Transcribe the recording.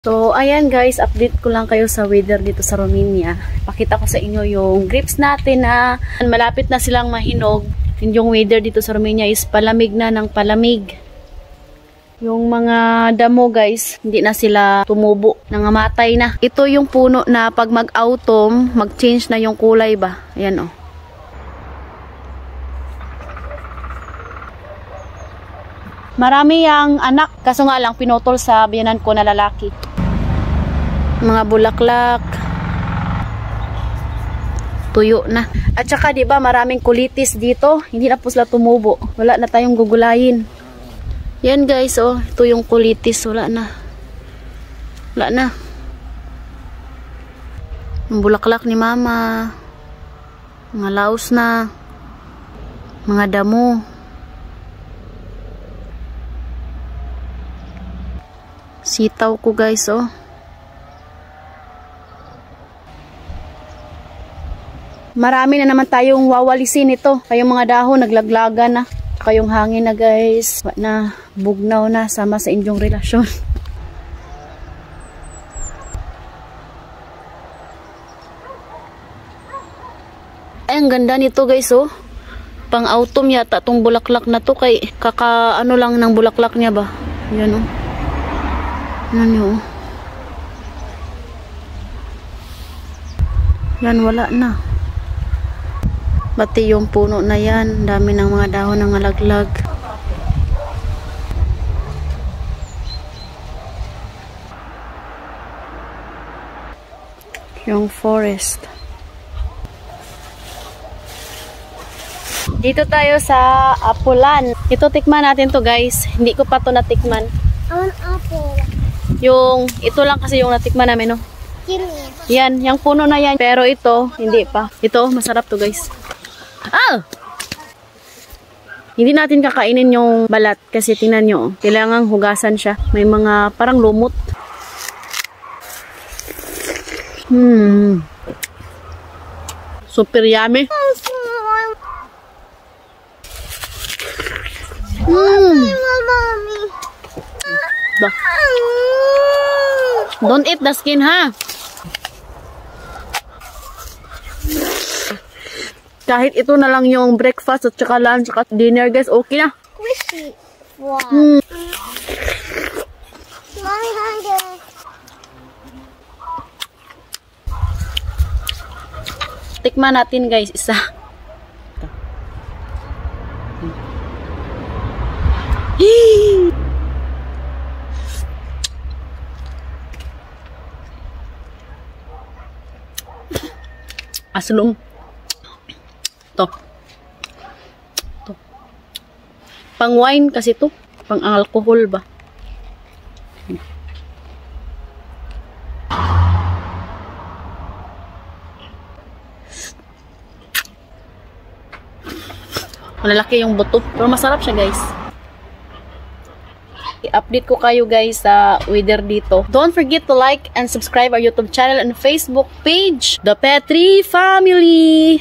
So, ayan guys, update ko lang kayo sa weather dito sa Romania. Pakita ko sa inyo yung grapes natin na malapit na silang mahinog. Yung weather dito sa Romania is palamig na ng palamig. Yung mga damo guys, hindi na sila tumubo, nangamatay na. Ito yung puno na pag mag-autumn, mag-change na yung kulay ba. Ayan oh. Marami yang anak, kaso nga lang pinutol sa biyanan ko na lalaki. Mga bulaklak. Tuyo na. At saka 'di ba maraming kulitis dito, hindi na po sila tumubo. Wala na tayong gugulayin. Yan guys, oh, ito yung kulitis, wala na. Wala na. Yung bulaklak ni mama. Mga laos na. Mga damo. Sitaw ko guys, oh. Marami na naman tayong wawalisin ito. Kayong mga dahon naglaglaga na. Kayong hangin na guys. Na bugnaw na sama sa inyong relasyon. Ay, ang ganda nito guys, oh. Pang autumn yata tong bulaklak na to. Kay kaka ano lang ng bulaklak niya ba. Yan oh. Yan oh. Yan wala na. Pati yung puno na yan, dami ng mga dahon ng alaglag. Yung forest. Dito tayo sa Apulan. Ito tikman natin to guys. Hindi ko pa to natikman. An apple. Yung, ito lang kasi yung natikman namin, no? Yan, yung puno na yan. Pero ito, hindi pa. Ito, masarap to guys. Ah! Hindi natin kakainin yung balat kasi tingnan nyo, kailangang hugasan siya. May mga parang lumot. Super yummy. Don't eat the skin, ha? Kahit ito na lang yung breakfast at saka lunch at dinner guys, okay na. Squishy. Wow. Mommy hungry. Tikman natin guys, isa. Aslum. To. Pang wine kasi to. Pang alcohol ba? Malalaki yung buto. Pero masarap siya guys. I-update ko kayo guys sa weather dito. Don't forget to like and subscribe our YouTube channel and Facebook page, The Petri Family.